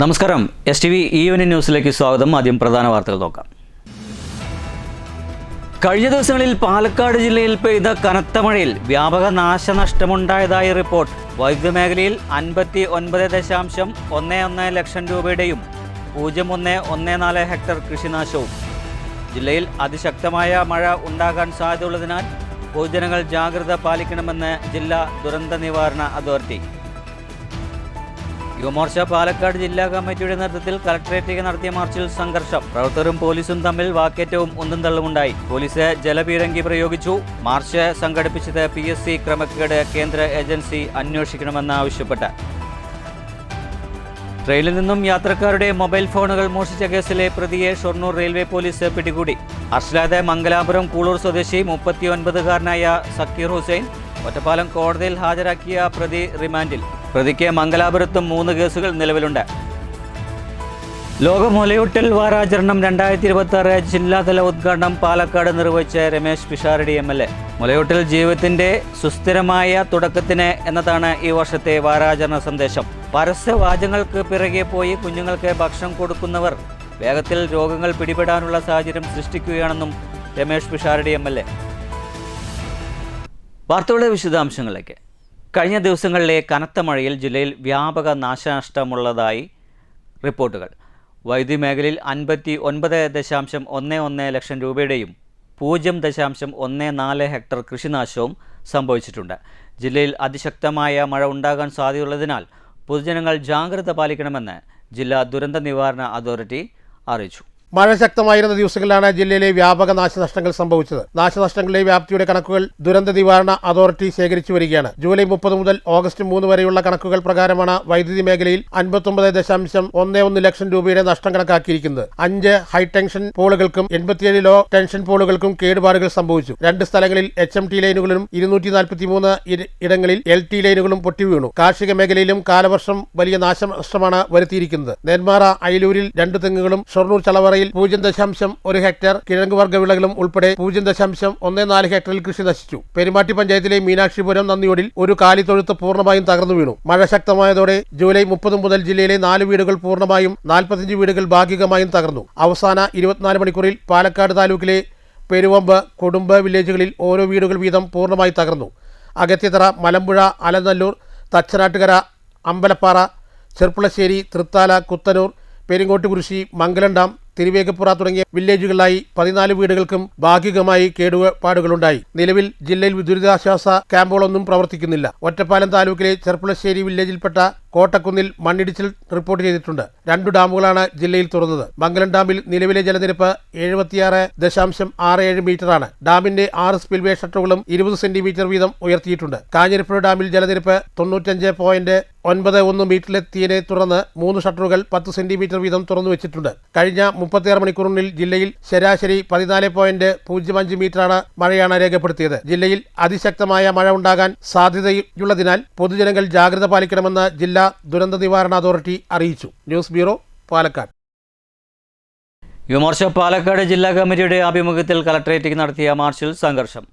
നമസ്കാരം. STV evening ന്യൂസിലേക്ക് സ്വാഗതം. ആദ്യം പ്രധാന വാർത്തകൾ നോക്കാം. കഴിഞ്ഞ ദിവസങ്ങളിൽ പാലക്കാട് ജില്ലയിൽ പെയ്ത കനത്ത മഴയിൽ വ്യാപക നാശനഷ്ടമുണ്ടായതായി റിപ്പോർട്ട്. വൈദ്യുത മേഖലയിൽ 59.11 ലക്ഷം രൂപയുടെയും 0.114 ഹെക്ടർ കൃഷിനാശവും. ജില്ലയിൽ അതിശക്തമായ മഴ ഉണ്ടാകാൻ സാധ്യതയുള്ളതിനാൽ പൊതുജനങ്ങൾ ജാഗ്രത പാലിക്കണമെന്ന് ജില്ലാ ദുരന്ത നിവാരണ അതോറിറ്റി. യുവമോർച്ച പാലക്കാട് ജില്ലാ കമ്മിറ്റിയുടെ നേതൃത്വത്തിൽ കളക്ടറേറ്റിലേക്ക് നടത്തിയ മാർച്ചിൽ സംഘർഷം. പ്രവർത്തകരും പോലീസും തമ്മിൽ വാക്കേറ്റവും ഉന്തും തള്ളുമുണ്ടായി. പോലീസ് ജലപീരങ്കി പ്രയോഗിച്ചു. മാർച്ച് സംഘടിപ്പിച്ചത് PSC ക്രമക്കേട് കേന്ദ്ര ഏജൻസി അന്വേഷിക്കണമെന്ന് ആവശ്യപ്പെട്ട്. ട്രെയിനിൽ നിന്നും യാത്രക്കാരുടെ മൊബൈൽ ഫോണുകൾ മോഷ്ടിച്ച കേസിലെ പ്രതിയെ ഷൊർണൂർ റെയിൽവേ പോലീസ് പിടികൂടി. അർഷലാദ് മംഗലാപുരം കൂളൂർ സ്വദേശി 39-കാരനായ സക്കീർ ഹുസൈൻ ഒറ്റപ്പാലം കോടതിയിൽ ഹാജരാക്കിയ പ്രതി റിമാൻഡിൽ. പ്രതിക്ക് മംഗലാപുരത്തും 3 കേസുകൾ നിലവിലുണ്ട്. ലോക മുലയൂട്ടൽ വാരാചരണം 2026 ജില്ലാതല ഉദ്ഘാടനം പാലക്കാട് നിർവഹിച്ച രമേശ് പിഷാരടി MLA. മുലയൂട്ടൽ ജീവിതത്തിന്റെ സുസ്ഥിരമായ തുടക്കത്തിന് എന്നതാണ് ഈ വർഷത്തെ വാരാചരണ സന്ദേശം. പരസ്യവാചകങ്ങൾക്ക് പിറകെ പോയി കുഞ്ഞുങ്ങൾക്ക് ഭക്ഷണം കൊടുക്കുന്നവർ വേഗത്തിൽ രോഗങ്ങൾ പിടിപെടാനുള്ള സാഹചര്യം സൃഷ്ടിക്കുകയാണെന്നും രമേശ് പിഷാരടി MLA. വാർത്തകളുടെ വിശദാംശങ്ങളിലേക്ക്. കഴിഞ്ഞ ദിവസങ്ങളിലെ കനത്ത മഴയിൽ ജില്ലയിൽ വ്യാപക നാശനഷ്ടമുള്ളതായി റിപ്പോർട്ടുകൾ. വൈദ്യുതി മേഖലയിൽ 59.11 ലക്ഷം രൂപയുടെയും 0.14 ഹെക്ടർ കൃഷിനാശവും സംഭവിച്ചിട്ടുണ്ട്. ജില്ലയിൽ അതിശക്തമായ മഴ ഉണ്ടാകാൻ സാധ്യതയുള്ളതിനാൽ പൊതുജനങ്ങൾ ജാഗ്രത പാലിക്കണമെന്ന് ജില്ലാ ദുരന്ത നിവാരണ അതോറിറ്റി അറിയിച്ചു. മഴ ശക്തമായിരുന്ന ദിവസങ്ങളിലാണ് ജില്ലയിലെ വ്യാപക നാശനഷ്ടങ്ങൾ സംഭവിച്ചത്. നാശനഷ്ടങ്ങളുടെ വ്യാപ്തിയുടെ കണക്കുകൾ ദുരന്ത നിവാരണ അതോറിറ്റി ശേഖരിച്ചു വരികയാണ്. ജൂലൈ 30 മുതൽ ഓഗസ്റ്റ് 3 വരെയുള്ള കണക്കുകൾ പ്രകാരമാണ് വൈദ്യുതി മേഖലയിൽ 59.11 ലക്ഷം രൂപയുടെ നഷ്ടം കണക്കാക്കിയിരിക്കുന്നത്. 5 ഹൈടെൻഷൻ പോളുകൾക്കും 87 ലോ ടെൻഷൻ പോളുകൾക്കും കേടുപാടുകൾ സംഭവിച്ചു. 2 സ്ഥലങ്ങളിൽ HMT ലൈനുകളും 243 ഇടങ്ങളിൽ LT ലൈനുകളും പൊട്ടിവീണു. കാർഷിക മേഖലയിലും കാലവർഷം വലിയ നാശനഷ്ടമാണ് വരുത്തിയിരിക്കുന്നത്. നെന്മാറ അയിലൂരിൽ 2 തെങ്ങുകളും ഷൊർണൂർ ചളവറയിൽ 0.1 ഹെക്ടർ കിഴങ്ങുവർഗ്ഗ വിളകളും ഉൾപ്പെടെ 0.14 ഹെക്ടറിൽ കൃഷി നശിച്ചു. പെരുമാട്ടി പഞ്ചായത്തിലെ മീനാക്ഷിപുരം നന്ദിയോടിൽ ഒരു കാലിത്തൊഴുത്ത് പൂർണ്ണമായും തകർന്നു വീണു. മഴ ശക്തമായതോടെ ജൂലൈ 30 മുതൽ ജില്ലയിലെ 4 വീടുകൾ പൂർണ്ണമായും 45 വീടുകൾ ഭാഗികമായും തകർന്നു. അവസാന 24 മണിക്കൂറിൽ പാലക്കാട് താലൂക്കിലെ പെരുവമ്പ്, കൊടുമ്പ് വില്ലേജുകളിൽ ഓരോ വീടുകൾ വീതം പൂർണ്ണമായി തകർന്നു. അഗത്യത്തറ, മലമ്പുഴ, അലനല്ലൂർ, തച്ചനാട്ടുകര, അമ്പലപ്പാറ, ചെർപ്പുളശ്ശേരി, തൃത്താല, കുത്തനൂർ, പെരിങ്ങോട്ടുകുരിശി, മംഗലം ഡാം, തിരുവേഗപ്പുറ തുടങ്ങിയ വില്ലേജുകളിലായി 14 വീടുകൾക്കും ഭാഗികമായി കേടുപാടുകളുണ്ടായി. നിലവിൽ ജില്ലയിൽ ദുരിതാശ്വാസ ക്യാമ്പുകളൊന്നും പ്രവർത്തിക്കുന്നില്ല. ഒറ്റപ്പാലം താലൂക്കിലെ ചെർപ്പുളശ്ശേരി വില്ലേജിൽപ്പെട്ട കോട്ടക്കുന്നിൽ മണ്ണിടിച്ചിൽ റിപ്പോർട്ട് ചെയ്തിട്ടുണ്ട്. 2 ഡാമുകളാണ് ജില്ലയിൽ തുറന്നത്. മംഗലം ഡാമിൽ നിലവിലെ ജലനിരപ്പ് 76.67 മീറ്ററാണ്. ഡാമിന്റെ 6 സ്പിൽവേ ഷട്ടറുകളും 20 സെന്റിമീറ്റർ വീതം ഉയർത്തിയിട്ടുണ്ട്. കാഞ്ഞിരപ്പുഴ ഡാമിൽ ജലനിരപ്പ് 95.91 മീറ്ററിലെത്തിയതിനെ തുടർന്ന് 3 ഷട്ടറുകൾ 10 സെന്റിമീറ്റർ വീതം തുറന്നു വെച്ചിട്ടുണ്ട്. കഴിഞ്ഞ 36 മണിക്കൂറിനുള്ളിൽ ജില്ലയിൽ ശരാശരി 14.05 മീറ്ററാണ് മഴയാണ് രേഖപ്പെടുത്തിയത്. ജില്ലയിൽ അതിശക്തമായ മഴ ഉണ്ടാകാൻ സാധ്യതയുള്ളതിനാൽ പൊതുജനങ്ങൾ ജാഗ്രത പാലിക്കണമെന്ന് ജില്ലാ ദുരന്ത നിവാരണ അതോറിറ്റി അറിയിച്ചു. News bureau, Palakkad. യുവമോർച്ച പാലക്കാട് ജില്ലാ കമ്മിറ്റിയുടെ ആഭിമുഖ്യത്തിൽ കളക്ടറേറ്റിലേക്ക് നടത്തിയ മാർച്ചിൽ സംഘർഷം.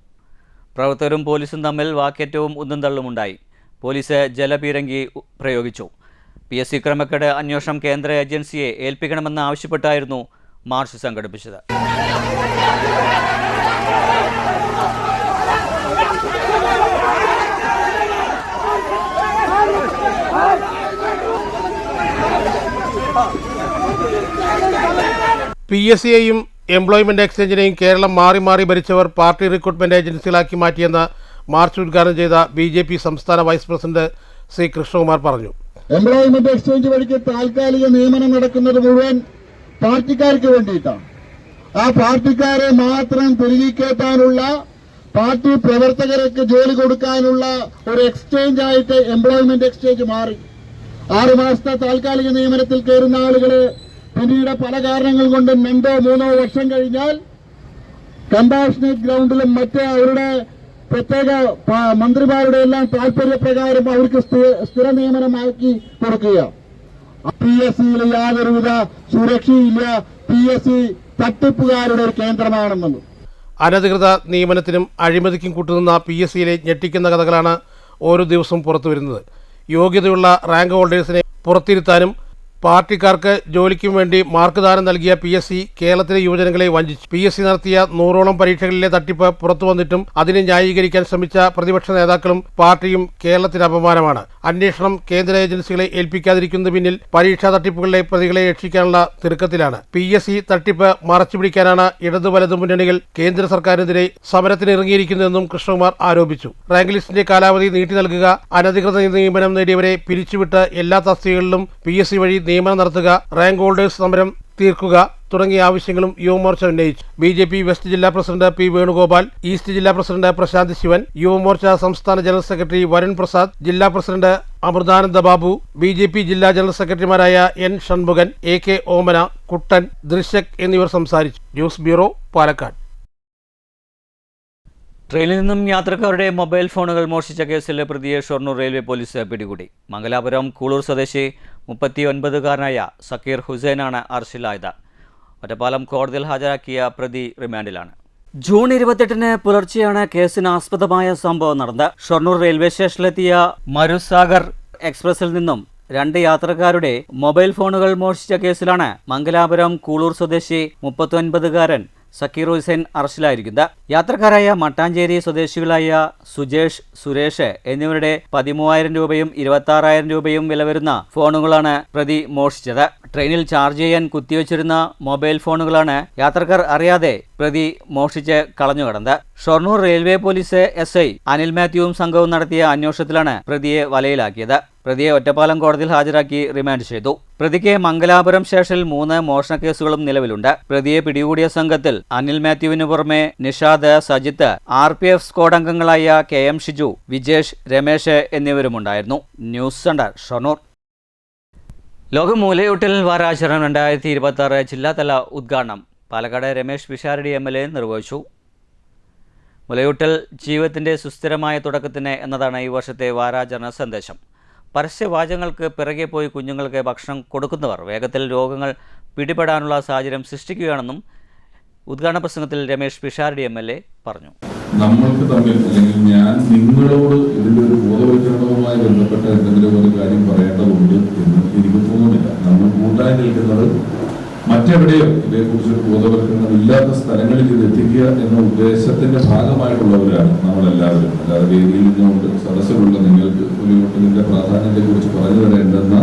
പ്രവർത്തകരും പോലീസും തമ്മിൽ വാക്കേറ്റവും ഉന്തും തള്ളുമുണ്ടായി. പോലീസ് ജലപീരങ്കി പ്രയോഗിച്ചു. PSC ക്രമക്കേട് അന്വേഷണം കേന്ദ്ര ഏജൻസിയെ ഏൽപ്പിക്കണമെന്ന് ആവശ്യപ്പെട്ടായിരുന്നു മാർച്ച് സംഘടിപ്പിച്ചത്. PSCയെയും എംപ്ലോയ്മെന്റ് എക്സ്ചേഞ്ചിനെയും കേരളം മാറി മാറി ഭരിച്ചവർ പാർട്ടി റിക്രൂട്ട്മെന്റ് ഏജൻസികളാക്കി മാറ്റിയെന്ന് മാർച്ച് ഉദ്ഘാടനം ചെയ്ത BJP സംസ്ഥാന വൈസ് പ്രസിഡന്റ് ശ്രീ കൃഷ്ണകുമാർ പറഞ്ഞു. എംപ്ലോയ്മെന്റ് എക്സ്ചേഞ്ച് വഴിക്ക് താൽക്കാലിക നിയമനം നടക്കുന്നത് മുഴുവൻ പാർട്ടിക്കാർക്ക് വേണ്ടിയിട്ടാണ്. ആ പാർട്ടിക്കാരെ മാത്രം തിരികെ കയറ്റാനുള്ള, പാർട്ടി പ്രവർത്തകർക്ക് ജോലി കൊടുക്കാനുള്ള ഒരു എക്സ്ചേഞ്ച് ആയിട്ട് എംപ്ലോയ്മെന്റ് എക്സ്ചേഞ്ച് മാറി. 6 മാസത്തെ താൽക്കാലിക നിയമനത്തിൽ കയറുന്ന ആളുകള് പിന്നീട് പല കാരണങ്ങൾ കൊണ്ട് 2-3 വർഷം കഴിഞ്ഞാൽ കമ്പാഷനേറ്റ് ഗ്രൗണ്ടിലും മറ്റ് അവരുടെ പ്രത്യേക മന്ത്രിമാരുടെ എല്ലാം താല്പര്യപ്രകാരം അവർക്ക് സ്ഥിര നിയമനമാക്കി കൊടുക്കുക. PSCയിൽ യാതൊരുവിധ സുരക്ഷയില്ല. PSC തട്ടിപ്പുകാരുടെ ഒരു കേന്ദ്രമാണെന്നത്. അനധികൃത നിയമനത്തിനും അഴിമതിക്കും കൂട്ടുനിന്ന PSCയിലെ ഞെട്ടിക്കുന്ന കഥകളാണ് ഓരോ ദിവസവും പുറത്തുവരുന്നത്. യോഗ്യതയുള്ള റാങ്ക് ഹോൾഡേഴ്സിനെ പുറത്തിരുത്താനും പാർട്ടിക്കാർക്ക് ജോലിക്കും വേണ്ടി മാർക്ക് ദാനം നൽകിയ PSC കേരളത്തിലെ യുവജനങ്ങളെ വഞ്ചിച്ചു. PSC നടത്തിയ 100ഓളം പരീക്ഷകളിലെ തട്ടിപ്പ് പുറത്തു വന്നിട്ടും അതിനെ ന്യായീകരിക്കാൻ ശ്രമിച്ച പ്രതിപക്ഷ നേതാക്കളും പാർട്ടിയും കേരളത്തിന് അപമാനമാണ്. അന്വേഷണം കേന്ദ്ര ഏജൻസികളെ ഏൽപ്പിക്കാതിരിക്കുന്നതിന് പിന്നിൽ പരീക്ഷാ തട്ടിപ്പുകളിലെ പ്രതികളെ രക്ഷിക്കാനുള്ള തിടുക്കത്തിലാണ്. PSC തട്ടിപ്പ് മറച്ചുപിടിക്കാനാണ് ഇടതു വലതു മുന്നണികൾ കേന്ദ്ര സർക്കാരിനെതിരെ സമരത്തിനിറങ്ങിയിരിക്കുന്നതെന്നും കൃഷ്ണകുമാർ ആരോപിച്ചു. റാങ്ക് ലിസ്റ്റിന്റെ കാലാവധി നീട്ടി നൽകുക, അനധികൃത നിയമനം നേടിയവരെ പിരിച്ചുവിട്ട് എല്ലാ തസ്തികകളിലും PSC വഴി നിയമനം നടത്തുക, റാങ്ക് ഹോൾഡേഴ്സ് സമരം തീർക്കുക തുടങ്ങിയ ആവശ്യങ്ങളും യുവമോർച്ച ഉന്നയിച്ചു. BJP വെസ്റ്റ് ജില്ലാ പ്രസിഡന്റ് P. വേണുഗോപാൽ, ഈസ്റ്റ് ജില്ലാ പ്രസിഡന്റ് പ്രശാന്ത് ശിവൻ, യുവമോർച്ച സംസ്ഥാന ജനറൽ സെക്രട്ടറി വരുൺ പ്രസാദ്, ജില്ലാ പ്രസിഡന്റ് അമൃതാനന്ദ ബാബു, BJP ജില്ലാ ജനറൽ സെക്രട്ടറിമാരായ N. ഷൺമുഖൻ, AK. ഓമന, കുട്ടൻ, ദൃശ്യക് എന്നിവർ സംസാരിച്ചു. News bureau, Palakkad. ട്രെയിനിൽ നിന്നും യാത്രക്കാരുടെ മൊബൈൽ ഫോണുകൾ മോഷ്ടിച്ച കേസിലെ പ്രതിയെ ഷൊർണൂർ റെയിൽവേ പോലീസ് പിടികൂടി. മംഗലാപുരം കൂളൂർ സ്വദേശി 39കാരനായ സക്കീർ ഹുസൈനാണ് അറസ്റ്റിലായത്. ഒറ്റപ്പാലം കോടതിയിൽ ഹാജരാക്കിയ പ്രതി റിമാൻഡിലാണ്. ജൂൺ 28-ന് പുലർച്ചെയാണ് കേസിന് ആസ്പദമായ സംഭവം നടന്നത്. ഷൊർണൂർ റെയിൽവേ സ്റ്റേഷനിലെത്തിയ മരുസാഗർ എക്സ്പ്രസിൽ നിന്നും 2 യാത്രക്കാരുടെ മൊബൈൽ ഫോണുകൾ മോഷ്ടിച്ച കേസിലാണ് മംഗലാപുരം കൂളൂർ സ്വദേശി 39കാരൻ സക്കീർ ഹുസൈൻ അറസ്റ്റിലായിരിക്കുന്നത്. യാത്രക്കാരായ മട്ടാഞ്ചേരി സ്വദേശികളായ സുജേഷ്, സുരേഷ് എന്നിവരുടെ 13,000 രൂപയും 26,000 രൂപയും വില വരുന്ന ഫോണുകളാണ് പ്രതി മോഷ്ടിച്ചത്. ട്രെയിനിൽ ചാർജ് ചെയ്യാൻ കുത്തിവെച്ചിരുന്ന മൊബൈൽ ഫോണുകളാണ് യാത്രക്കാർ അറിയാതെ പ്രതി മോഷ്ടിച്ച് കളഞ്ഞുകടന്നത്. Shoranur railway police SI Anil മാത്യുവും സംഘവും നടത്തിയ അന്വേഷണത്തിലാണ് പ്രതിയെ വലയിലാക്കിയത്. പ്രതിയെ ഒറ്റപ്പാലം കോടതിയിൽ ഹാജരാക്കി റിമാൻഡ് ചെയ്തു. പ്രതിക്ക് മംഗലാപുരം സ്റ്റേഷനിൽ 3 മോഷണ കേസുകളും നിലവിലുണ്ട്. പ്രതിയെ പിടികൂടിയ സംഘത്തിൽ അനിൽ മാത്യുവിന് പുറമെ നിഷാദ്, സജിത്ത്, RPF സ്ക്വാഡ് അംഗങ്ങളായ KM ഷിജു, വിജേഷ്, രമേശ് എന്നിവരുമുണ്ടായിരുന്നു. News centre, Shoranur. ലോക മൂലയൂട്ടൽ വാരാചരണം 2026 ജില്ലാതല ഉദ്ഘാടനം പാലക്കാട് രമേശ് പിഷാരടി MLA നിർവഹിച്ചു. മുലയൂട്ടൽ ജീവിതത്തിൻ്റെ സുസ്ഥിരമായ തുടക്കത്തിന് എന്നതാണ് ഈ വർഷത്തെ വാരാചരണ സന്ദേശം. പരസ്യവാചകങ്ങൾക്ക് പിറകെ പോയി കുഞ്ഞുങ്ങൾക്ക് ഭക്ഷണം കൊടുക്കുന്നവർ വേഗത്തിൽ രോഗങ്ങൾ പിടിപെടാനുള്ള സാഹചര്യം സൃഷ്ടിക്കുകയാണെന്നും ഉദ്ഘാടന പ്രസംഗത്തിൽ രമേശ് പിഷാരടി MLA പറഞ്ഞു. നമ്മൾക്ക് തമ്മിൽ, അല്ലെങ്കിൽ ഞാൻ നിങ്ങളോട് ഇതിൻ്റെ ഒരു ബോധവൽക്കരണവുമായി ബന്ധപ്പെട്ട എന്തെങ്കിലും ഒരു കാര്യം പറയേണ്ടതുണ്ട് എന്ന് എനിക്ക് തോന്നുന്നില്ല. നമ്മൾ കൂട്ടായി നിൽക്കുന്നത് മറ്റെവിടെയോ ഇതേക്കുറിച്ചൊരു ബോധവൽക്കരണം ഇല്ലാത്ത സ്ഥലങ്ങളിൽ ഇത് എത്തിക്കുക എന്ന ഉദ്ദേശത്തിന്റെ ഭാഗമായിട്ടുള്ളവരാണ് നമ്മളെല്ലാവരും. അല്ലാതെ വേദിയിൽ നിന്നുകൊണ്ട് സദസ്സിലുള്ള നിങ്ങൾക്ക് മുലയൂട്ടലിന്റെ പ്രാധാന്യത്തെക്കുറിച്ച് പറഞ്ഞു തരേണ്ടെന്ന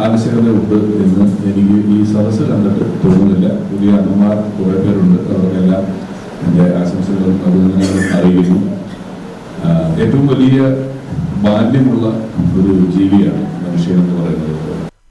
ആവശ്യകതയുണ്ട് എന്ന് എനിക്ക് ഈ സദസ്സ് കണ്ടിട്ട് തോന്നുന്നില്ല. പുതിയ അമ്മമാർ കുറേ പേരുണ്ട്, അവർക്കെല്ലാം എൻ്റെ ആശംസകളും അഭിനന്ദനങ്ങളും അറിയിക്കുന്നു. ഏറ്റവും വലിയ ബാല്യമുള്ള ഒരു ജീവിയാണ് മനുഷ്യൻ എന്ന് പറയുന്നത്.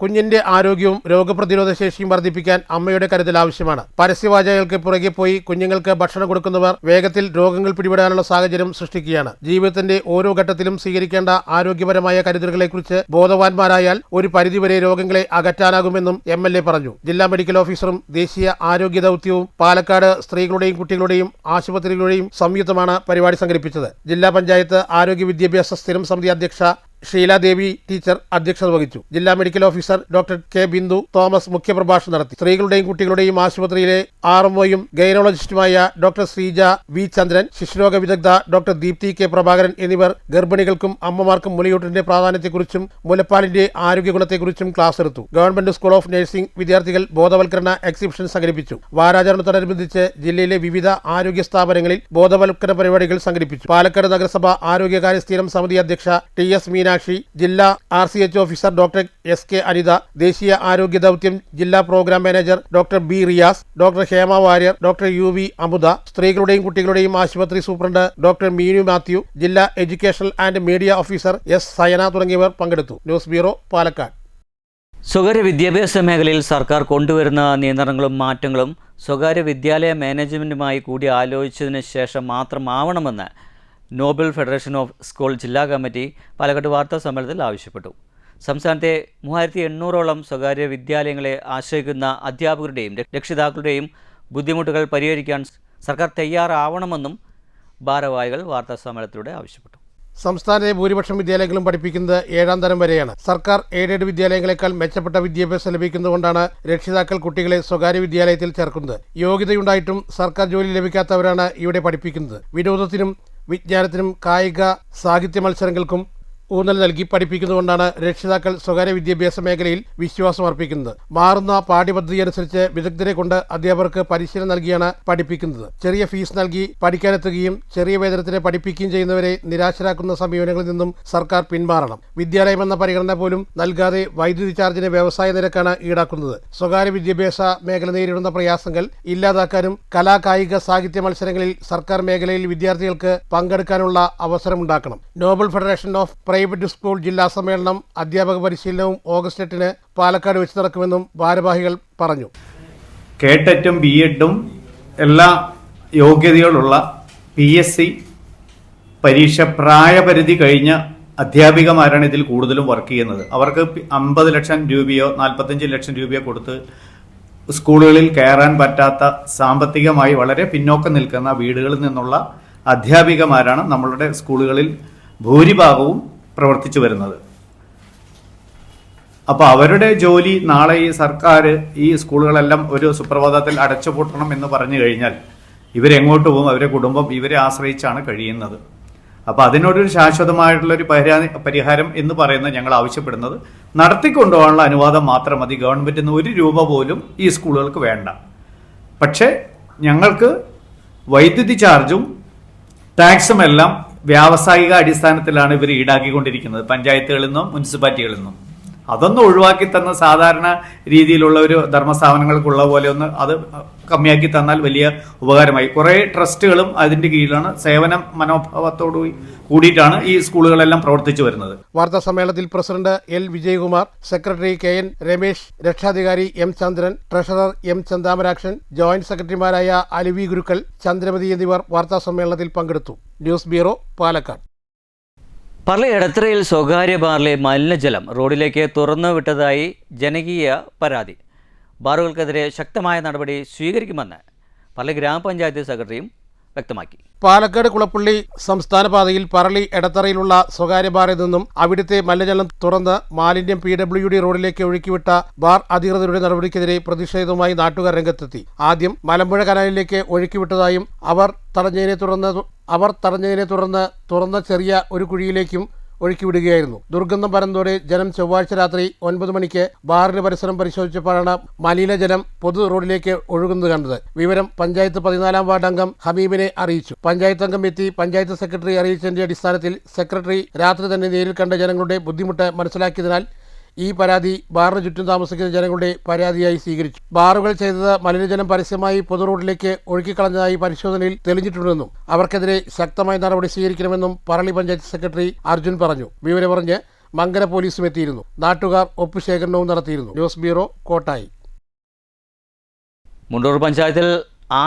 കുഞ്ഞിന്റെ ആരോഗ്യവും രോഗപ്രതിരോധ ശേഷിയും വർദ്ധിപ്പിക്കാൻ അമ്മയുടെ കരുതൽ ആവശ്യമാണ്. പരസ്യവാചകങ്ങൾക്ക് പുറകെ പോയി കുഞ്ഞുങ്ങൾക്ക് ഭക്ഷണം കൊടുക്കുന്നവർ വേഗത്തിൽ രോഗങ്ങൾ പിടിപെടാനുള്ള സാഹചര്യം സൃഷ്ടിക്കുകയാണ്. ജീവിതത്തിന്റെ ഓരോ ഘട്ടത്തിലും സ്വീകരിക്കേണ്ട ആരോഗ്യപരമായ കരുതലുകളെക്കുറിച്ച് ബോധവാന്മാരായാൽ ഒരു പരിധിവരെ രോഗങ്ങളെ അകറ്റാനാകുമെന്നും MLA പറഞ്ഞു. ജില്ലാ മെഡിക്കൽ ഓഫീസറും ദേശീയ ആരോഗ്യ ദൗത്യവും പാലക്കാട് സ്ത്രീകളുടെയും കുട്ടികളുടെയും ആശുപത്രികളുടെയും സംയുക്തമാണ് പരിപാടി സംഘടിപ്പിച്ചത്. ജില്ലാ പഞ്ചായത്ത് ആരോഗ്യ വിദ്യാഭ്യാസ സ്ഥിരം സമിതി അധ്യക്ഷ ഷീലാദേവി ടീച്ചർ അധ്യക്ഷത വഹിച്ചു. ജില്ലാ medical officer doctor K. Bindu Thomas മുഖ്യപ്രഭാഷണം നടത്തി. സ്ത്രീകളുടെയും കുട്ടികളുടെയും ആശുപത്രിയിലെ RMOയും ഗൈനോളജിസ്റ്റുമായ ഡോക്ടർ ശ്രീജ V. ചന്ദ്രൻ, ശിശുരോഗ വിദഗ്ധ ഡോക്ടർ ദീപ്തി K. പ്രഭാകരൻ എന്നിവർ ഗർഭിണികൾക്കും അമ്മമാർക്കും മുലയൂട്ടലിന്റെ പ്രാധാന്യത്തെക്കുറിച്ചും മുലപ്പാലിന്റെ ആരോഗ്യ ഗുണത്തെക്കുറിച്ചും ക്ലാസ് എടുത്തു. ഗവൺമെന്റ് സ്കൂൾ ഓഫ് നഴ്സിംഗ് വിദ്യാർത്ഥികൾ ബോധവൽക്കരണ എക്സിബിഷൻ സംഘടിപ്പിച്ചു. വാരാചരണത്തോടനുബന്ധിച്ച് ജില്ലയിലെ വിവിധ ആരോഗ്യ സ്ഥാപനങ്ങളിൽ ബോധവൽക്കരണ പരിപാടികൾ സംഘടിപ്പിച്ചു. പാലക്കാട് നഗരസഭ ആരോഗ്യകാര്യ സ്ഥിരം സമിതി അധ്യക്ഷ TS മീനാക്ഷി, ജില്ലാ RCH officer doctor SK Anitha, ദേശീയ ആരോഗ്യ ദൗത്യം ജില്ലാ programme manager doctor B. Riyas, doctor Hema Warrier, doctor UV Amudha, സ്ത്രീകളുടെയും കുട്ടികളുടെയും ആശുപത്രി സൂപ്രണ്ട് ഡോക്ടർ മീനു മാത്യു, ജില്ലാ educational and media officer S. Sayana തുടങ്ങിയവർ പങ്കെടുത്തു. News bureau, Palakkad. സ്വകാര്യ വിദ്യാഭ്യാസ മേഖലയിൽ സർക്കാർ കൊണ്ടുവരുന്ന നിയന്ത്രണങ്ങളും മാറ്റങ്ങളും സ്വകാര്യ വിദ്യാലയ മാനേജ്മെൻറ്റുമായി കൂടി ആലോചിച്ചതിന് ശേഷം മാത്രമാവണമെന്ന് നോബൽ ഫെഡറേഷൻ ഓഫ് സ്കൂൾ ജില്ലാ കമ്മിറ്റി പാലക്കാട് വാർത്താ സമ്മേളനത്തിൽ ആവശ്യപ്പെട്ടു. സംസ്ഥാനത്തെ 3800ഓളം സ്വകാര്യ വിദ്യാലയങ്ങളെ ആശ്രയിക്കുന്ന അധ്യാപകരുടെയും രക്ഷിതാക്കളുടെയും ബുദ്ധിമുട്ടുകൾ പരിഹരിക്കാൻ സർക്കാർ തയ്യാറാവണമെന്നും ഭാരവാഹികൾ വാർത്താ സമ്മേളനത്തിലൂടെ ആവശ്യപ്പെട്ടു. സംസ്ഥാനത്തെ ഭൂരിപക്ഷം വിദ്യാലയങ്ങളും പഠിപ്പിക്കുന്നത് 7ാം തരം വരെയാണ്. സർക്കാർ എയ്ഡഡ് വിദ്യാലയങ്ങളെക്കാൾ മെച്ചപ്പെട്ട വിദ്യാഭ്യാസം ലഭിക്കുന്നതുകൊണ്ടാണ് രക്ഷിതാക്കൾ കുട്ടികളെ സ്വകാര്യ വിദ്യാലയത്തിൽ ചേർക്കുന്നത്. യോഗ്യതയുണ്ടായിട്ടും സർക്കാർ ജോലി ലഭിക്കാത്തവരാണ് ഇവിടെ പഠിപ്പിക്കുന്നത്. വിനോദത്തിനും വിജ്ഞാനത്തിനും കായിക സാഹിത്യ മത്സരങ്ങൾക്കും ഊന്നൽ നൽകി പഠിപ്പിക്കുന്നതുകൊണ്ടാണ് രക്ഷിതാക്കൾ സ്വകാര്യ വിദ്യാഭ്യാസ മേഖലയിൽ വിശ്വാസം അർപ്പിക്കുന്നത്. മാറുന്ന പാഠ്യപദ്ധതി അനുസരിച്ച് വിദഗ്ധരെ കൊണ്ട് അധ്യാപകർക്ക് പരിശീലനം നൽകിയാണ് പഠിപ്പിക്കുന്നത്. ചെറിയ ഫീസ് നൽകി പഠിക്കാനെത്തുകയും ചെറിയ വേതനത്തിന് പഠിപ്പിക്കുകയും ചെയ്യുന്നവരെ നിരാശരാക്കുന്ന സമീപനങ്ങളിൽ നിന്നും സർക്കാർ പിന്മാറണം. വിദ്യാലയമെന്ന പരിഗണന പോലും നൽകാതെ വൈദ്യുതി ചാർജിന് വ്യവസായ നിരക്കാണ് ഈടാക്കുന്നത്. സ്വകാര്യ വിദ്യാഭ്യാസ മേഖല നേരിടുന്ന പ്രയാസങ്ങൾ ഇല്ലാതാക്കാനും കലാ, കായിക, സാഹിത്യ മത്സരങ്ങളിൽ സർക്കാർ മേഖലയിൽ വിദ്യാർത്ഥികൾക്ക് പങ്കെടുക്കാനുള്ള അവസരമുണ്ടാക്കണം. Noble federation of private school ജില്ലാ സമ്മേളനം അധ്യാപക പരിശീലനവും ഓഗസ്റ്റ് 8 പാലക്കാട് വെച്ച് നടക്കുമെന്നും ഭാരവാഹികൾ പറഞ്ഞു. കേട്ടറ്റും ബിഎഡും എല്ലാ യോഗ്യതകളുള്ള PSC പരീക്ഷ പ്രായപരിധി കഴിഞ്ഞ അധ്യാപികമാരാണ് ഇതിൽ കൂടുതലും വർക്ക് ചെയ്യുന്നത്. അവർക്ക് 50 ലക്ഷം രൂപയോ 45 ലക്ഷം രൂപയോ കൊടുത്ത് സ്കൂളുകളിൽ കയറാൻ പറ്റാത്ത, സാമ്പത്തികമായി വളരെ പിന്നോക്കം നിൽക്കുന്ന വീടുകളിൽ നിന്നുള്ള അധ്യാപികമാരാണ് നമ്മളുടെ സ്കൂളുകളിൽ ഭൂരിഭാഗവും പ്രവർത്തിച്ചു വരുന്നത്. അപ്പോൾ അവരുടെ ജോലി നാളെ ഈ സർക്കാർ ഈ സ്കൂളുകളെല്ലാം ഒരു സുപ്രഭാതത്തിൽ അടച്ചുപൂട്ടണം എന്ന് പറഞ്ഞു കഴിഞ്ഞാൽ ഇവരെങ്ങോട്ട് പോകും? അവരുടെ കുടുംബം ഇവരെ ആശ്രയിച്ചാണ് കഴിയുന്നത്. അപ്പോൾ അതിനോടൊരു ശാശ്വതമായിട്ടുള്ളൊരു പരിഹാരം എന്ന് പറയുന്നത് ഞങ്ങൾ ആവശ്യപ്പെടുന്നത് നടത്തിക്കൊണ്ടുപോകാനുള്ള അനുവാദം മാത്രം മതി. ഗവൺമെൻറ്റിൽ നിന്ന് 1 രൂപ പോലും ഈ സ്കൂളുകൾക്ക് വേണ്ട. പക്ഷേ ഞങ്ങൾക്ക് വൈദ്യുതി ചാർജും ടാക്സും എല്ലാം വ്യാവസായിക അടിസ്ഥാനത്തിലാണ് ഇവർ ഈടാക്കിക്കൊണ്ടിരിക്കുന്നത്, പഞ്ചായത്തുകളിൽ നിന്നും മുനിസിപ്പാലിറ്റികളിൽ നിന്നും. അതൊന്നും ഒഴിവാക്കി തന്ന സാധാരണ രീതിയിലുള്ള ഒരു ധർമ്മസ്ഥാപനങ്ങൾക്കുള്ള പോലെ ഒന്ന് അത് കമ്മിയാക്കി തന്നാൽ വലിയ ഉപകാരമായി. കുറേ ട്രസ്റ്റുകളും അതിന്റെ കീഴിലാണ് സേവന മനോഭാവത്തോടു കൂടിയിട്ടാണ് ഈ സ്കൂളുകളെല്ലാം പ്രവർത്തിച്ചു വരുന്നത്. വാർത്താ സമ്മേളനത്തിൽ president L. Vijayakumar, secretary KN Ramesh, രക്ഷാധികാരി M. Chandran, treasurer M. Chanthamarakshan, joint സെക്രട്ടറിമാരായ അലിവി ഗുരുക്കൾ, ചന്ദ്രമതി എന്നിവർ വാർത്താ സമ്മേളനത്തിൽ പങ്കെടുത്തു. News bureau, Palakkad. പറളി എടത്തറയിൽ സ്വകാര്യ ബാറിലെ മലിനജലം റോഡിലേക്ക് തുറന്നു വിട്ടതായി ജനകീയ പരാതി. ബാറുകൾക്കെതിരെ ശക്തമായ നടപടി സ്വീകരിക്കുമെന്ന് പറളി ഗ്രാമപഞ്ചായത്ത് സെക്രട്ടറിയും വ്യക്തമാക്കി. പാലക്കാട് കുളപ്പള്ളി സംസ്ഥാന പാതയിൽ പറളി എടത്തറയിലുള്ള സ്വകാര്യ ബാറിൽ നിന്നും അവിടുത്തെ മലിനജലം തുറന്ന് മാലിന്യം PWD റോഡിലേക്ക് ഒഴുക്കിവിട്ട ബാർ അധികൃതരുടെ നടപടിക്കെതിരെ പ്രതിഷേധവുമായി നാട്ടുകാർ രംഗത്തെത്തി. ആദ്യം മലമ്പുഴ കനാലിലേക്ക് ഒഴുക്കിവിട്ടതായും അവർ തടഞ്ഞതിനെ തുടർന്ന് തുറന്ന ചെറിയ ഒരു കുഴിയിലേക്കും ഒഴുക്കിവിടുകയായിരുന്നു. ദുർഗന്ധം പരന്നതോടെ ജനം ചൊവ്വാഴ്ച രാത്രി 9 മണിക്ക് ബാറിന് പരിസരം പരിശോധിച്ചപ്പോഴാണ് മലിനജലം പൊതു റോഡിലേക്ക് ഒഴുകുന്നത് കണ്ടത്. വിവരം പഞ്ചായത്ത് 14-ാം വാർഡ് അംഗം ഹമീമിനെ അറിയിച്ചു. പഞ്ചായത്ത് അംഗം എത്തി പഞ്ചായത്ത് സെക്രട്ടറി അറിയിച്ചതിന്റെ അടിസ്ഥാനത്തിൽ സെക്രട്ടറി രാത്രി തന്നെ നേരിൽ കണ്ട ജനങ്ങളുടെ ബുദ്ധിമുട്ട് മനസ്സിലാക്കിയതിനാൽ ഈ പരാതി ബാറിന് ചുറ്റും താമസിക്കുന്ന ജനങ്ങളുടെ പരാതിയായി സ്വീകരിച്ചു. ബാറുകൾ ചെയ്തത് മലിനജലം പരസ്യമായി പൊതു റോഡിലേക്ക് ഒഴുക്കിക്കളഞ്ഞതായി പരിശോധനയിൽ തെളിഞ്ഞിട്ടുണ്ടെന്നും അവർക്കെതിരെ ശക്തമായ നടപടി സ്വീകരിക്കണമെന്നും പറളി പഞ്ചായത്ത് സെക്രട്ടറി അർജുൻ പറഞ്ഞു. വിവരമറിഞ്ഞ് മങ്കര പോലീസും എത്തിയിരുന്നു. നാട്ടുകാർ ഒപ്പുശേഖരണവും നടത്തിയിരുന്നു. News bureau, Kottayi. മുണ്ടൂർ പഞ്ചായത്തിൽ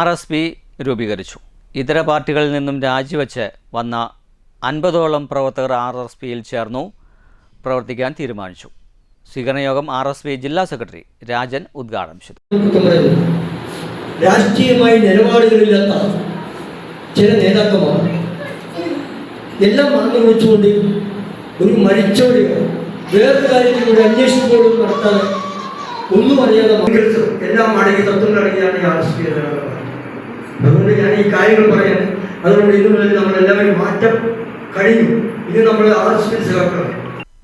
RSP രൂപീകരിച്ചു. ഇതര പാർട്ടികളിൽ നിന്നും രാജിവെച്ച് വന്ന 50ഓളം പ്രവർത്തകർ RSPയിൽ ചേർന്നു പ്രവർത്തിക്കാൻ തീരുമാനിച്ചു. സ്വീകരണയോഗം RSP ജില്ലാ സെക്രട്ടറി രാജൻ ഉദ്ഘാടനം ചെയ്തു. രാഷ്ട്രീയമായി നിലപാടുകളില്ലാത്ത ചില നേതാക്കന്മാർ എല്ലാം മറന്നു വെച്ചുകൊണ്ട് ഒരു മരിച്ചവരെയോ വേറൊരു കാര്യത്തിലൂടെ അന്വേഷിപ്പോഴും നടത്താൻ ഒന്നും അറിയാതെ എല്ലാം അടങ്ങി തത്വങ്ങൾ അടങ്ങിയാണ് RSP. അതുകൊണ്ട് ഞാൻ ഈ കാര്യങ്ങൾ പറയാൻ, അതുകൊണ്ട് ഇന്നു മുതൽ നമ്മളെല്ലാവരും മാറ്റം കഴിഞ്ഞു. ഇത് നമ്മൾ RSP ചേർക്കണം.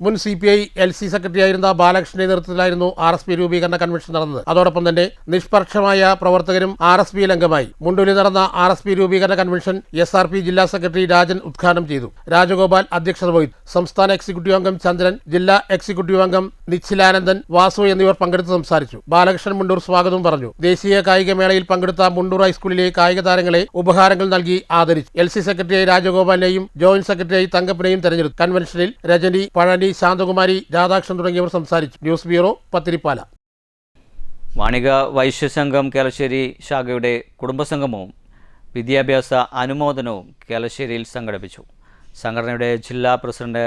മുൻ CPI LC സെക്രട്ടറിയായിരുന്ന ബാലകൃഷ്ണന്റെ നേതൃത്വത്തിലായിരുന്നു RSP രൂപീകരണ കൺവെൻഷൻ നടന്നത്. അതോടൊപ്പം തന്നെ നിഷ്പക്ഷമായ പ്രവർത്തകരും RSPയിൽ അംഗമായി. മുണ്ടൂരിൽ നടന്ന RSP രൂപീകരണ കൺവെൻഷൻ SRP ജില്ലാ സെക്രട്ടറി രാജൻ ഉദ്ഘാടനം ചെയ്തു. രാജഗോപാൽ അധ്യക്ഷത വഹിച്ചു. സംസ്ഥാന എക്സിക്യൂട്ടീവ് അംഗം ചന്ദ്രൻ, ജില്ലാ എക്സിക്യൂട്ടീവ് അംഗം നിഖിലാനന്ദൻ, വാസു എന്നിവർ പങ്കെടുത്ത് സംസാരിച്ചു. ബാലകൃഷ്ണൻ മുണ്ടൂർ സ്വാഗതവും പറഞ്ഞു. ദേശീയ കായികമേളയിൽ പങ്കെടുത്ത മുണ്ടൂർ ഹൈസ്കൂളിലെ കായിക താരങ്ങളെ ഉപഹാരങ്ങൾ നൽകി ആദരിച്ചു. LC സെക്രട്ടറിയായി രാജഗോപാലിനെയും ജോയിന്റ് സെക്രട്ടറിയായി തങ്കപ്പനെയും തെരഞ്ഞെടുത്തു. കൺവെൻഷനിൽ രജനി, പഴനി, ശാന്തകുമാരി, രാധാകൃഷ്ണൻ തുടങ്ങിയവർ സംസാരിച്ചു. News bureau, Pathirippala. വാണിക വൈശ്യസംഘം കേളശ്ശേരി ശാഖയുടെ കുടുംബസംഗമവും വിദ്യാഭ്യാസ അനുമോദനവും കേളശ്ശേരിയിൽ സംഘടിപ്പിച്ചു. സംഘടനയുടെ ജില്ലാ പ്രസിഡന്റ്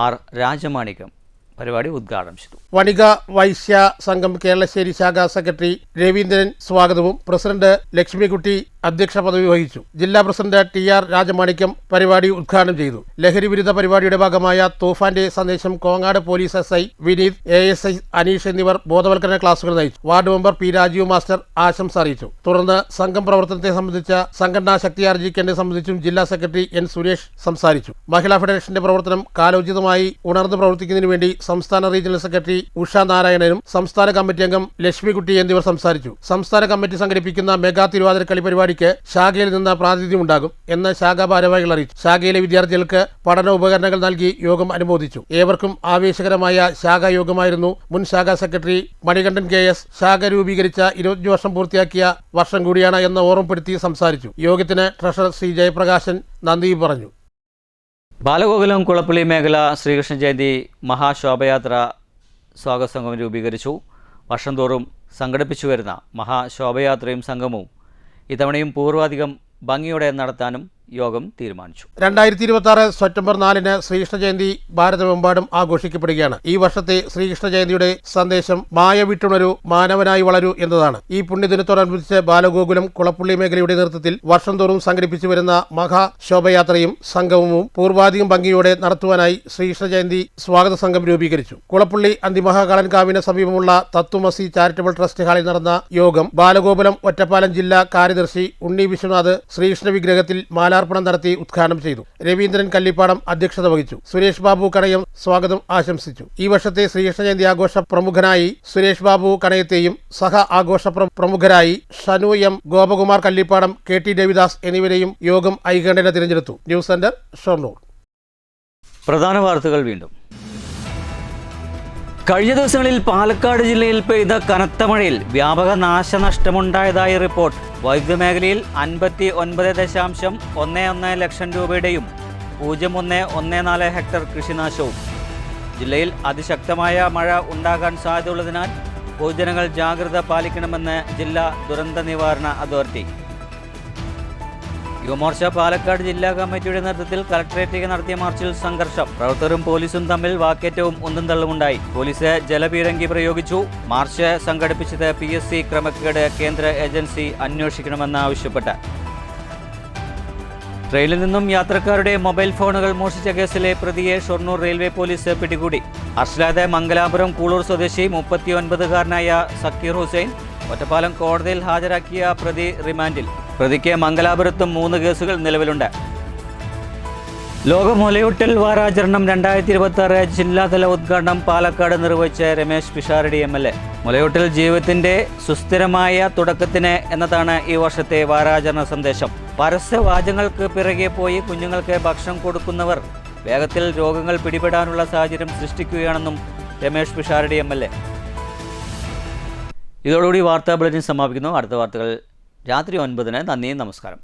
R. രാജമാണിക്യം പരിപാടി ഉദ്ഘാടനം ചെയ്തു. വണിക വൈശ്യ സംഘം കേരളശ്ശേരി ശാഖ സെക്രട്ടറി രവീന്ദ്രൻ സ്വാഗതവും പ്രസിഡന്റ് ലക്ഷ്മിക്കുട്ടി അധ്യക്ഷ പദവി വഹിച്ചു. ജില്ലാ പ്രസിഡന്റ് TR രാജമാണിക്യം പരിപാടി ഉദ്ഘാടനം ചെയ്തു. ലഹരി വിരുദ്ധ പരിപാടിയുടെ ഭാഗമായ തൂഫാന്റെ സന്ദേശം Kongad police SI Vineeth, ASI Aneesh എന്നിവർ ബോധവൽക്കരണ ക്ലാസുകൾ നയിച്ചു. Ward member P Rajeev master ആശംസ അറിയിച്ചു. തുടർന്ന് സംഘം പ്രവർത്തനത്തെ സംബന്ധിച്ച സംഘടനാ ശക്തി ആർജിക്കേണ്ടത് സംബന്ധിച്ചും ജില്ലാ സെക്രട്ടറി N സുരേഷ് സംസാരിച്ചു. മഹിളാ ഫെഡറേഷന്റെ പ്രവർത്തനം കാലോചിതമായി ഉണർന്നു പ്രവർത്തിക്കുന്നതിന് വേണ്ടി സംസ്ഥാന റീജിയണൽ സെക്രട്ടറി ഉഷ നാരായണനും സംസ്ഥാന കമ്മിറ്റി അംഗം ലക്ഷ്മികുട്ടി എന്നിവർ സംസാരിച്ചു. സംസ്ഥാന കമ്മിറ്റി സംഘടിപ്പിക്കുന്ന മെഗാ തിരുവാതിരക്കളി പരിപാടിക്ക് ശാഖയിൽ നിന്ന് പ്രാതിനിധ്യമുണ്ടാകും എന്ന് ശാഖാ ഭാരവാഹികൾ അറിയിച്ചു. ശാഖയിലെ വിദ്യാർത്ഥികൾക്ക് പഠന ഉപകരണങ്ങൾ നൽകി യോഗം അനുമോദിച്ചു. ഏവർക്കും ആവേശകരമായ ശാഖാ യോഗമായിരുന്നു. മുൻ ശാഖാ സെക്രട്ടറി മണികണ്ഠൻ KS ശാഖ രൂപീകരിച്ച 20 വർഷം പൂർത്തിയാക്കിയ വർഷം കൂടിയാണ് എന്ന് ഓർമ്മപ്പെടുത്തി സംസാരിച്ചു. യോഗത്തിന് ട്രഷറർ C ജയപ്രകാശൻ നന്ദി പറഞ്ഞു. ബാലഗോകുലം കുളപ്പള്ളി മേഖല ശ്രീകൃഷ്ണ ജയന്തി മഹാശോഭയാത്ര സ്വാഗത സംഘം രൂപീകരിച്ചു. വർഷം തോറും സംഘടിപ്പിച്ചു വരുന്ന മഹാശോഭയാത്രയും സംഗമവും ഇത്തവണയും പൂർവാധികം ഭംഗിയോടെ നടത്താനും യോഗം തീരുമാനിച്ചു. 2026 സെപ്റ്റംബർ 4 ശ്രീകൃഷ്ണ ജയന്തി ഭാരതമെമ്പാടും ആഘോഷിക്കപ്പെടുകയാണ്. ഈ വർഷത്തെ ശ്രീകൃഷ്ണ ജയന്തിയുടെ സന്ദേശം മായ വിട്ടുണരൂ, മാനവനായി വളരൂ എന്നതാണ്. ഈ പുണ്യദിനത്തോടനുബന്ധിച്ച് ബാലഗോകുലം കുളപ്പള്ളി മേഖലയുടെ നേതൃത്വത്തിൽ വർഷം തോറും സംഘടിപ്പിച്ചു വരുന്ന മഹാശോഭയാത്രയും സംഗമവും പൂർവാധികം ഭംഗിയോടെ നടത്തുവാനായി ശ്രീകൃഷ്ണ ജയന്തി സ്വാഗത സംഘം രൂപീകരിച്ചു. കുളപ്പള്ളി അന്തിമഹാകാളൻകാവിന് സമീപമുള്ള തത്വമസി ചാരിറ്റബിൾ ട്രസ്റ്റ് ഹാളിൽ നടന്ന യോഗം ബാലഗോകുലം ഒറ്റപ്പാലം ജില്ലാ കാര്യദർശി ഉണ്ണി വിശ്വനാഥ് ശ്രീകൃഷ്ണ വിഗ്രഹത്തിൽ മാലാർപ്പണം നടത്തി ഉദ്ഘാടനം ചെയ്തു. രവീന്ദ്രൻ കല്ലിപ്പാടം അധ്യക്ഷത വഹിച്ചു. സുരേഷ് ബാബു കണയം സ്വാഗതം ആശംസിച്ചു. ഈ വർഷത്തെ ശ്രീകൃഷ്ണ ജയന്തി ആഘോഷ പ്രമുഖനായി സുരേഷ് ബാബു കണയത്തെയും സഹ ആഘോഷ പ്രമുഖരായി ഷനു M ഗോപകുമാർ കല്ലിപ്പാടം, KT രവിദാസ് എന്നിവരെയും യോഗം ഐകണ്ഠ്യേന തിരഞ്ഞെടുത്തു. News centre, Shoranur. പ്രധാന വാർത്തകൾ വീണ്ടും. കഴിഞ്ഞ ദിവസങ്ങളിൽ പാലക്കാട് ജില്ലയിൽ പെയ്ത കനത്ത മഴയിൽ വ്യാപക നാശനഷ്ടമുണ്ടായതായി റിപ്പോർട്ട്. വൈദ്യുത മേഖലയിൽ 59.11 ലക്ഷം രൂപയുടെയും 0.114 ഹെക്ടർ കൃഷിനാശവും. ജില്ലയിൽ അതിശക്തമായ മഴ ഉണ്ടാകാൻ സാധ്യതയുള്ളതിനാൽ പൊതുജനങ്ങൾ ജാഗ്രത പാലിക്കണമെന്ന് ജില്ലാ ദുരന്ത നിവാരണ അതോറിറ്റി. യുവമോർച്ച പാലക്കാട് ജില്ലാ കമ്മിറ്റിയുടെ നേതൃത്വത്തിൽ കളക്ടറേറ്റിലേക്ക് നടത്തിയ മാർച്ചിൽ സംഘർഷം. പ്രവർത്തകരും പോലീസും തമ്മിൽ വാക്കേറ്റവും ഉന്തും തള്ളുമുണ്ടായി. പോലീസ് ജലപീരങ്കി പ്രയോഗിച്ചു. മാർച്ച് സംഘടിപ്പിച്ചത് PSC ക്രമക്കേട് കേന്ദ്ര ഏജൻസി അന്വേഷിക്കണമെന്ന് ആവശ്യപ്പെട്ട്. ട്രെയിനിൽ നിന്നും യാത്രക്കാരുടെ മൊബൈൽ ഫോണുകൾ മോഷ്ടിച്ച കേസിലെ പ്രതിയെ ഷൊർണൂർ റെയിൽവേ പോലീസ് പിടികൂടി. അർഷലാദ് മംഗലാപുരം കൂളൂർ സ്വദേശി 39കാരനായ സക്കീർ ഹുസൈൻ ഒറ്റപ്പാലം കോടതിയിൽ ഹാജരാക്കിയ പ്രതി റിമാൻഡിൽ. പ്രതിക്ക് മംഗലാപുരത്തും 3 കേസുകൾ നിലവിലുണ്ട്. ലോക മുലയൂട്ടൽ വാരാചരണം 2026 ജില്ലാതല ഉദ്ഘാടനം പാലക്കാട് നിർവഹിച്ച രമേശ് പിഷാരടി MLA. മുലയൂട്ടൽ ജീവിതത്തിന്റെ സുസ്ഥിരമായ തുടക്കത്തിന് എന്നതാണ് ഈ വർഷത്തെ വാരാചരണ സന്ദേശം. പരസ്യവാചകങ്ങൾക്ക് പിറകെ പോയി കുഞ്ഞുങ്ങൾക്ക് ഭക്ഷണം കൊടുക്കുന്നവർ വേഗത്തിൽ രോഗങ്ങൾ പിടിപെടാനുള്ള സാഹചര്യം സൃഷ്ടിക്കുകയാണെന്നും രമേശ് പിഷാരടി MLA. ഇതോടുകൂടി വാർത്താ ബുള്ളറ്റിൻ സമാപിക്കുന്നു. അടുത്ത വാർത്തകൾ രാത്രി 9. നന്ദി, നമസ്കാരം.